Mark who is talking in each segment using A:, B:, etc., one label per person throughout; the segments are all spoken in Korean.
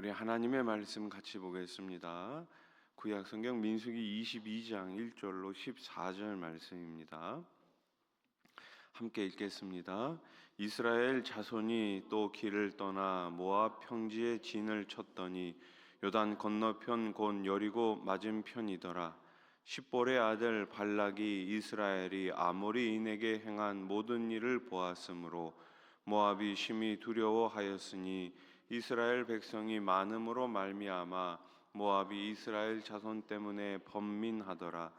A: 우리 하나님의 말씀 같이 보겠습니다. 구약 성경 민수기 22장 1절로 14절 말씀입니다. 함께 읽겠습니다. 이스라엘 자손이 또 길을 떠나 모압 평지에 진을 쳤더니 요단 건너편 곧 여리고 맞은편이더라. 십볼의 아들 발락이 이스라엘이 아모리인에게 행한 모든 일을 보았으므로 모압이 심히 두려워하였으니 이스라엘 백성이 많음으로 말미암아 모압이 이스라엘 자손 때문에 번민하더라.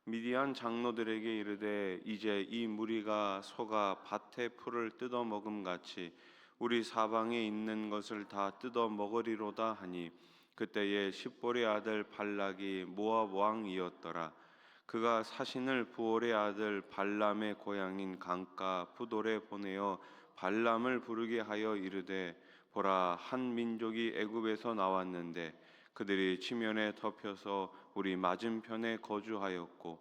A: 미디안 장로들에게 이르되 이제 이 무리가 소가 밭의 풀을 뜯어 먹음 같이 우리 사방에 있는 것을 다 뜯어 먹으리로다 하니 그때에 십볼의 아들 발락이 모압 왕이었더라. 그가 사신을 부올의 아들 발람의 고향인 강가 부돌에 보내어 발람을 부르게 하여 이르되 보라, 한 민족이 애굽에서 나왔는데 그들이 지면에 덮여서 우리 맞은편에 거주하였고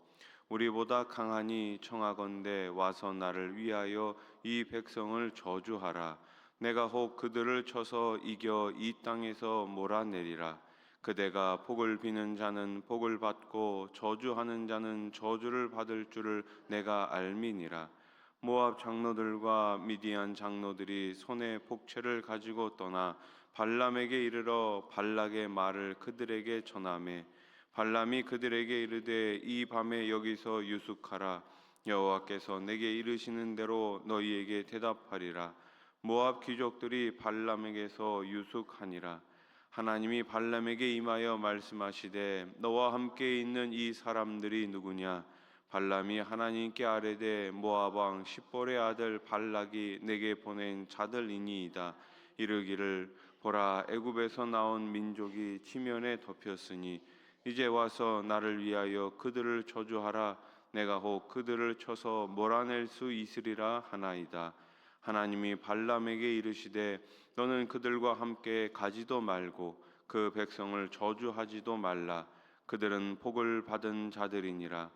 A: 우리보다 강하니 청하건대 와서 나를 위하여 이 백성을 저주하라. 내가 혹 그들을 쳐서 이겨 이 땅에서 몰아내리라. 그대가 복을 비는 자는 복을 받고 저주하는 자는 저주를 받을 줄을 내가 알미니라. 모압 장로들과 미디안 장로들이 손에 복채를 가지고 떠나 발람에게 이르러 발락의 말을 그들에게 전하매 발람이 그들에게 이르되 이 밤에 여기서 유숙하라. 여호와께서 내게 이르시는 대로 너희에게 대답하리라. 모압 귀족들이 발람에게서 유숙하니라. 하나님이 발람에게 임하여 말씀하시되 너와 함께 있는 이 사람들이 누구냐? 발람이 하나님께 아뢰되 모압 왕 십볼의 아들 발락이 내게 보낸 자들이니이다. 이르기를 보라, 애굽에서 나온 민족이 지면에 덮였으니 이제 와서 나를 위하여 그들을 저주하라. 내가 혹 그들을 쳐서 몰아낼 수 있으리라 하나이다. 하나님이 발람에게 이르시되 너는 그들과 함께 가지도 말고 그 백성을 저주하지도 말라. 그들은 복을 받은 자들이니라.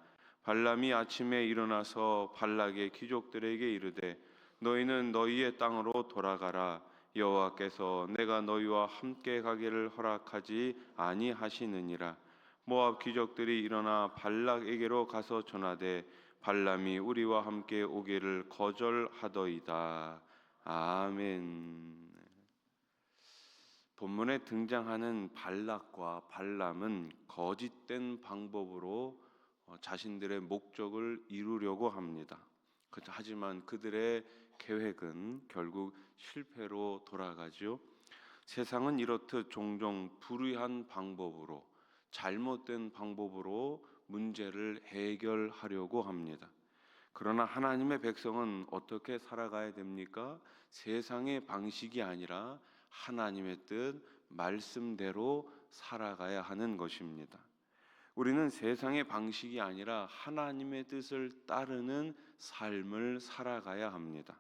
A: 발람이 아침에 일어나서 발락의 귀족들에게 이르되 너희는 너희의 땅으로 돌아가라. 여호와께서 내가 너희와 함께 가기를 허락하지 아니하시느니라. 모압 귀족들이 일어나 발락에게로 가서 전하되 발람이 우리와 함께 오기를 거절하더이다. 아멘. 본문에 등장하는 발락과 발람은 거짓된 방법으로 자신들의 목적을 이루려고 합니다. 하지만 그들의 계획은 결국 실패로 돌아가죠. 세상은 이렇듯 종종 불의한 방법으로, 잘못된 방법으로 문제를 해결하려고 합니다. 그러나 하나님의 백성은 어떻게 살아가야 됩니까? 세상의 방식이 아니라 하나님의 뜻, 말씀대로 살아가야 하는 것입니다. 우리는 세상의 방식이 아니라 하나님의 뜻을 따르는 삶을 살아가야 합니다.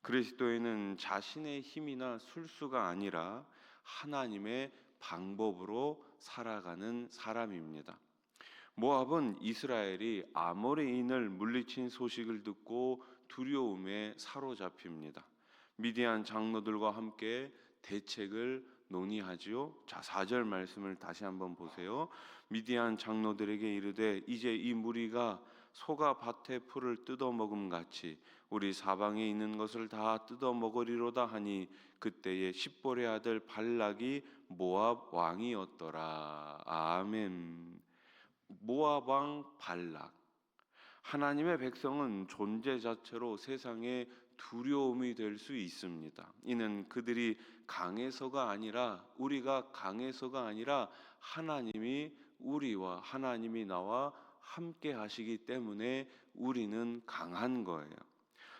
A: 그리스도인은 자신의 힘이나 술수가 아니라 하나님의 방법으로 살아가는 사람입니다. 모압은 이스라엘이 아모레인을 물리친 소식을 듣고 두려움에 사로잡힙니다. 미디안 장로들과 함께 대책을 논의하지요. 자, 4절 말씀을 다시 한번 보세요. 미디안 장로들에게 이르되 이제 이 무리가 소가 밭의 풀을 뜯어먹음 같이 우리 사방에 있는 것을 다 뜯어먹으리로다 하니 그때에 십볼의 아들 발락이 모압 왕이었더라. 아멘. 모압 왕 발락. 하나님의 백성은 존재 자체로 세상에 두려움이 될 수 있습니다. 이는 그들이 강해서가 아니라, 우리가 강해서가 아니라 하나님이 우리와, 하나님이 나와 함께 하시기 때문에 우리는 강한 거예요.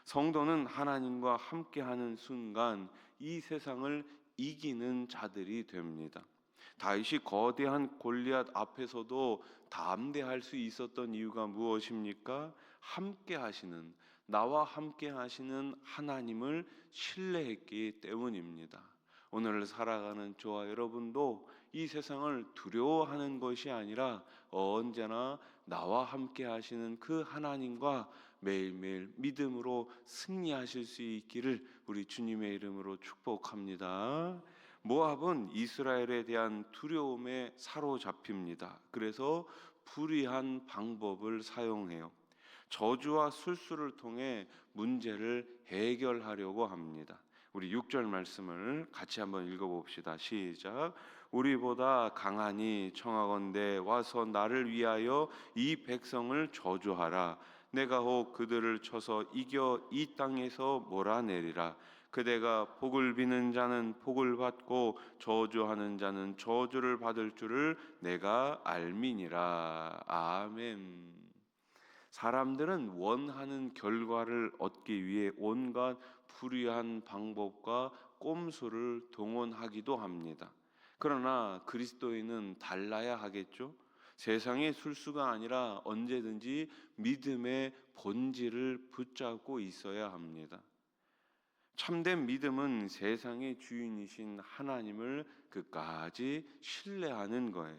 A: 성도는 하나님과 함께 하는 순간 이 세상을 이기는 자들이 됩니다. 다윗이 거대한 골리앗 앞에서도 담대할 수 있었던 이유가 무엇입니까? 함께 하시는, 나와 함께 하시는 하나님을 신뢰했기 때문입니다. 오늘 살아가는 저와 여러분도 이 세상을 두려워하는 것이 아니라 언제나 나와 함께 하시는 그 하나님과 매일매일 믿음으로 승리하실 수 있기를 우리 주님의 이름으로 축복합니다. 모압은 이스라엘에 대한 두려움에 사로잡힙니다. 그래서 불의한 방법을 사용해요. 저주와 술수를 통해 문제를 해결하려고 합니다. 우리 6절 말씀을 같이 한번 읽어봅시다. 시작. 우리보다 강하니 청하건대 와서 나를 위하여 이 백성을 저주하라. 내가 혹 그들을 쳐서 이겨 이 땅에서 몰아내리라. 그대가 복을 비는 자는 복을 받고 저주하는 자는 저주를 받을 줄을 내가 알미니라. 아멘. 사람들은 원하는 결과를 얻기 위해 온갖 불의한 방법과 꼼수를 동원하기도 합니다. 그러나 그리스도인은 달라야 하겠죠. 세상의 술수가 아니라 언제든지 믿음의 본질을 붙잡고 있어야 합니다. 참된 믿음은 세상의 주인이신 하나님을 끝까지 신뢰하는 거예요.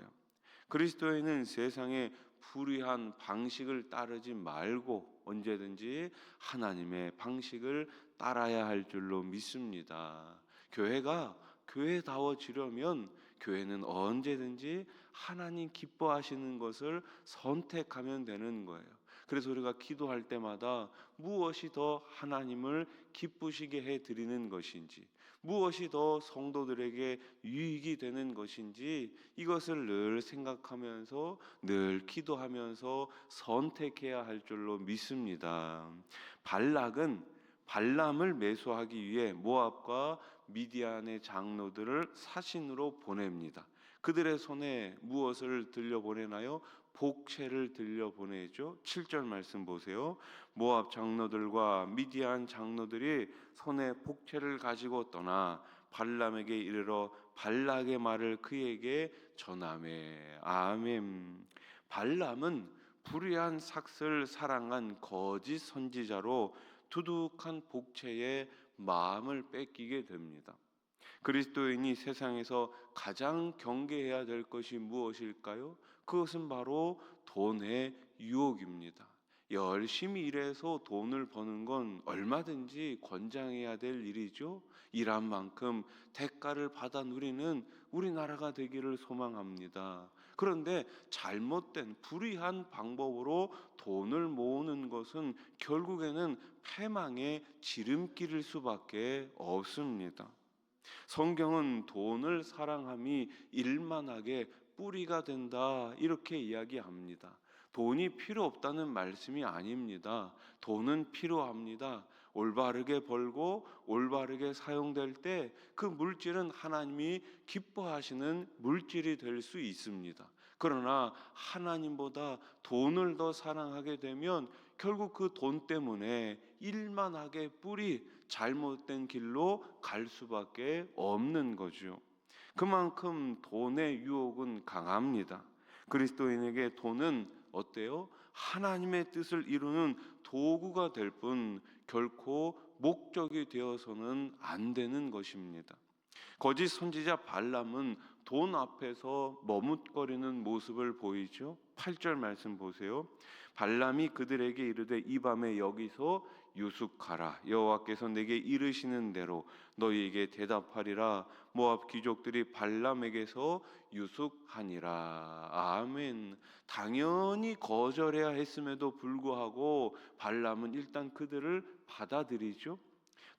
A: 그리스도인은 세상의 불의한 방식을 따르지 말고 언제든지 하나님의 방식을 따라야 할 줄로 믿습니다. 교회가 교회다워지려면 교회는 언제든지 하나님 기뻐하시는 것을 선택하면 되는 거예요. 그래서 우리가 기도할 때마다 무엇이 더 하나님을 기쁘시게 해드리는 것인지, 무엇이 더 성도들에게 유익이 되는 것인지 이것을 늘 생각하면서 늘 기도하면서 선택해야 할 줄로 믿습니다. 발락은 발람을 매수하기 위해 모압과 미디안의 장로들을 사신으로 보냅니다. 그들의 손에 무엇을 들려보내나요? 복채를 들려보내죠. 7절 말씀 보세요. 모압 장로들과 미디안 장로들이 손에 복채를 가지고 떠나 발람에게 이르러 발락의 말을 그에게 전하매. 아멘. 발람은 불의한 삭슬 사랑한 거짓 선지자로 두둑한 복채의 마음을 뺏기게 됩니다. 그리스도인이 세상에서 가장 경계해야 될 것이 무엇일까요? 그것은 바로 돈의 유혹입니다. 열심히 일해서 돈을 버는 건 얼마든지 권장해야 될 일이죠. 일한 만큼 대가를 받아 누리는 우리나라가 되기를 소망합니다. 그런데 잘못된 불의한 방법으로 돈을 모으는 것은 결국에는 패망의 지름길일 수밖에 없습니다. 성경은 돈을 사랑함이 일만하게 뿌리가 된다 이렇게 이야기합니다. 돈이 필요 없다는 말씀이 아닙니다. 돈은 필요합니다. 올바르게 벌고 올바르게 사용될 때 그 물질은 하나님이 기뻐하시는 물질이 될 수 있습니다. 그러나 하나님보다 돈을 더 사랑하게 되면 결국 그 돈 때문에 일만하게 뿌리 잘못된 길로 갈 수밖에 없는 거죠. 그만큼 돈의 유혹은 강합니다. 그리스도인에게 돈은 어때요? 하나님의 뜻을 이루는 도구가 될 뿐 결코 목적이 되어서는 안 되는 것입니다. 거짓 선지자 발람은 돈 앞에서 머뭇거리는 모습을 보이죠. 8절 말씀 보세요. 발람이 그들에게 이르되 이 밤에 여기서 유숙하라. 여호와께서 내게 이르시는 대로 너희에게 대답하리라. 모압 귀족들이 발람에게서 유숙하니라. 아멘. 당연히 거절해야 했음에도 불구하고 발람은 일단 그들을 받아들이죠.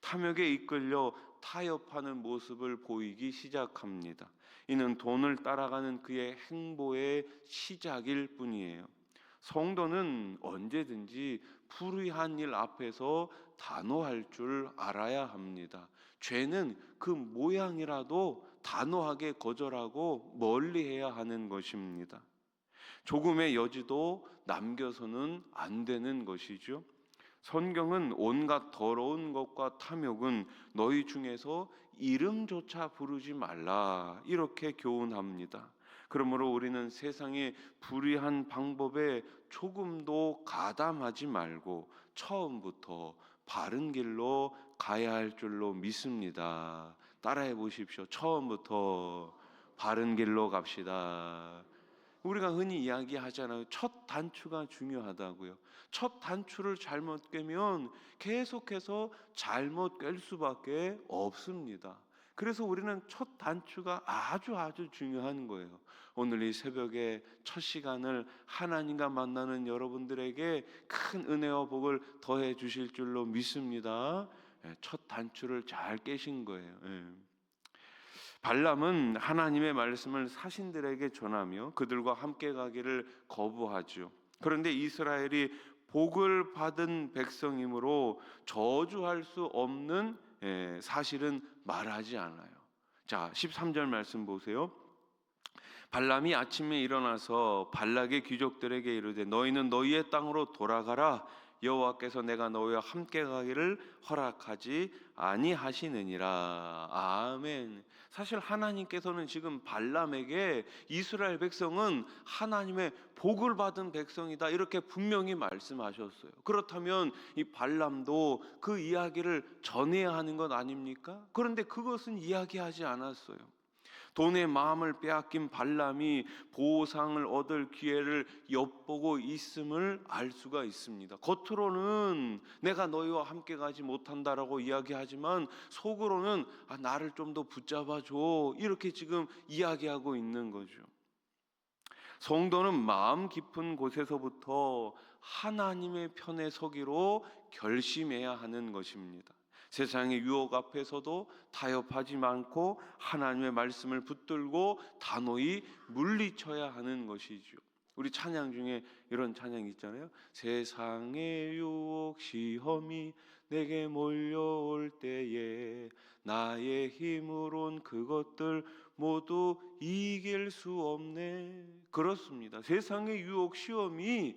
A: 탐욕에 이끌려 타협하는 모습을 보이기 시작합니다. 이는 돈을 따라가는 그의 행보의 시작일 뿐이에요. 성도는 언제든지 불의한 일 앞에서 단호할 줄 알아야 합니다. 죄는 그 모양이라도 단호하게 거절하고 멀리해야 하는 것입니다. 조금의 여지도 남겨서는 안 되는 것이죠. 성경은 온갖 더러운 것과 탐욕은 너희 중에서 이름조차 부르지 말라 이렇게 교훈합니다. 그러므로 우리는 세상의 불의한 방법에 조금도 가담하지 말고 처음부터 바른 길로 가야 할 줄로 믿습니다. 따라해 보십시오. 처음부터 바른 길로 갑시다. 우리가 흔히 이야기하잖아요. 첫 단추가 중요하다고요. 첫 단추를 잘못 깨면 계속해서 잘못 깰 수밖에 없습니다. 그래서 우리는 첫 단추가 아주 중요한 거예요. 오늘 이 새벽에 첫 시간을 하나님과 만나는 여러분들에게 큰 은혜와 복을 더해 주실 줄로 믿습니다. 첫 단추를 잘 깨신 거예요. 발람은 하나님의 말씀을 사신들에게 전하며 그들과 함께 가기를 거부하죠. 그런데 이스라엘이 복을 받은 백성이므로 저주할 수 없는 사실은 말하지 않아요. 자, 13절 말씀 보세요. 발람이 아침에 일어나서 발락의 귀족들에게 이르되 너희는 너희의 땅으로 돌아가라. 여호와께서 내가 너희와 함께 가기를 허락하지 아니하시느니라. 아멘. 사실 하나님께서는 지금 발람에게 이스라엘 백성은 하나님의 복을 받은 백성이다 이렇게 분명히 말씀하셨어요. 그렇다면 이 발람도 그 이야기를 전해야 하는 것 아닙니까? 그런데 그것은 이야기하지 않았어요. 돈의 마음을 빼앗긴 발람이 보상을 얻을 기회를 엿보고 있음을 알 수가 있습니다. 겉으로는 내가 너희와 함께 가지 못한다라고 이야기하지만 속으로는 나를 좀 더 붙잡아줘 이렇게 지금 이야기하고 있는 거죠. 성도는 마음 깊은 곳에서부터 하나님의 편에 서기로 결심해야 하는 것입니다. 세상의 유혹 앞에서도 타협하지 않고 하나님의 말씀을 붙들고 단호히 물리쳐야 하는 것이죠. 우리 찬양 중에 이런 찬양이 있잖아요. 세상의 유혹 시험이 내게 몰려올 때에 나의 힘으론 그것들 모두 이길 수 없네. 그렇습니다. 세상의 유혹 시험이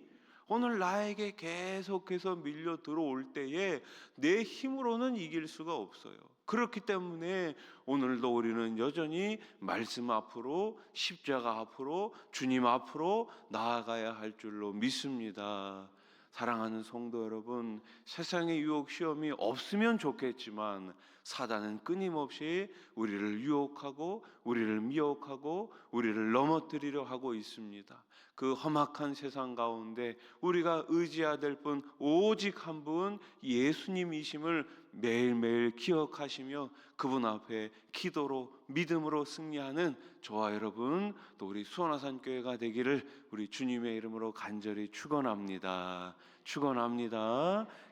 A: 오늘 나에게 계속해서 밀려 들어올 때에 내 힘으로는 이길 수가 없어요. 그렇기 때문에 오늘도 우리는 여전히 말씀 앞으로, 십자가 앞으로, 주님 앞으로 나아가야 할 줄로 믿습니다. 사랑하는 성도 여러분, 세상의 유혹 시험이 없으면 좋겠지만 사단은 끊임없이 우리를 유혹하고 우리를 미혹하고 우리를 넘어뜨리려 하고 있습니다. 그 험악한 세상 가운데 우리가 의지해야 될 분 오직 한 분 예수님이심을 매일매일 기억하시며 그분 앞에 기도로 믿음으로 승리하는 저와 여러분 또 우리 수원화산교회가 되기를 우리 주님의 이름으로 간절히 축원합니다.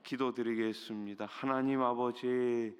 A: 기도드리겠습니다. 하나님 아버지,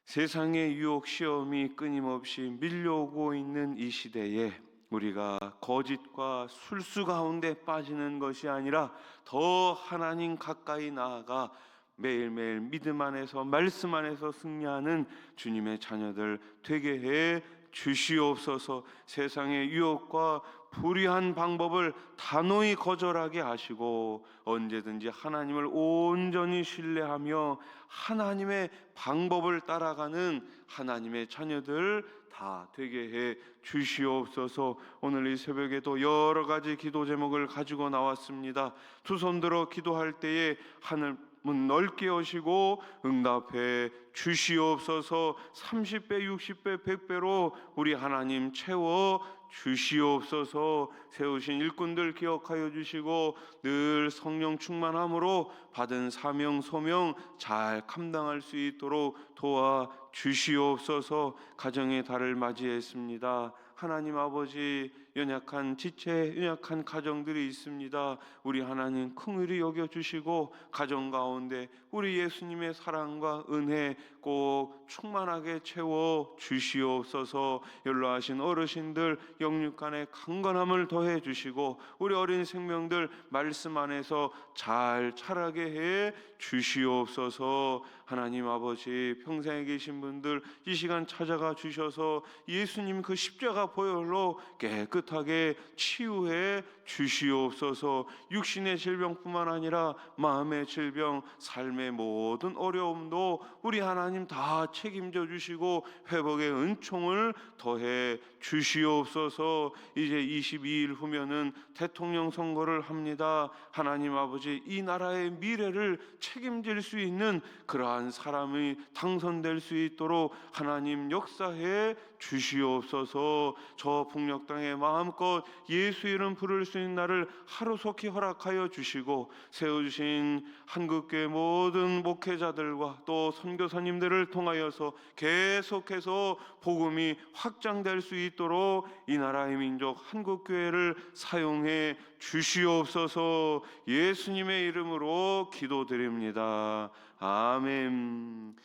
A: 세상의 유혹 시험이 끊임없이 밀려오고 있는 이 시대에 우리가 거짓과 술수 가운데 빠지는 것이 아니라 더 하나님 가까이 나아가 매일매일 믿음 안에서 말씀 안에서 승리하는 주님의 자녀들 되게 해 주시옵소서. 세상의 유혹과 불의한 방법을 단호히 거절하게 하시고 언제든지 하나님을 온전히 신뢰하며 하나님의 방법을 따라가는 하나님의 자녀들 다 되게 해 주시옵소서. 오늘 이 새벽에도 여러 가지 기도 제목을 가지고 나왔습니다. 두 손 들어 기도할 때에 하늘 문 넓게 여시고 응답해 주시옵소서. 30배, 60배, 100배로 우리 하나님 채워 주시옵소서. 세우신 일꾼들 기억하여 주시고 늘 성령 충만함으로 받은 사명 소명 잘 감당할 수 있도록 도와 주시옵소서. 가정의 달을 맞이했습니다. 하나님 아버지, 연약한 지체, 연약한 가정들이 있습니다. 우리 하나님 긍휼히 여겨주시고 가정 가운데 우리 예수님의 사랑과 은혜 꼭 충만하게 채워 주시옵소서. 연로하신 어르신들 영육간의 강건함을 더해 주시고 우리 어린 생명들 말씀 안에서 잘 자라게 해 주시옵소서. 하나님 아버지, 평생에 계신 분들 이 시간 찾아가 주셔서 예수님 그 십자가 보혈로 깨끗하게 치유해 주시옵소서. 육신의 질병뿐만 아니라 마음의 질병, 삶의 모든 어려움도 우리 하나님 다 책임져 주시고 회복의 은총을 더해 주시옵소서. 이제 22일 후면은 대통령 선거를 합니다. 하나님 아버지, 이 나라의 미래를 책임질 수 있는 그러한 귀한 사람이 당선될 수 있도록 하나님 역사해 주시옵소서. 저 북녘 땅에 마음껏 예수 이름 부를 수 있는 날을 하루속히 허락하여 주시고 세우신 한국교회 모든 목회자들과 또 선교사님들을 통하여서 계속해서 복음이 확장될 수 있도록 이 나라의 민족 한국교회를 사용해 주시옵소서. 예수님의 이름으로 기도드립니다. 아멘.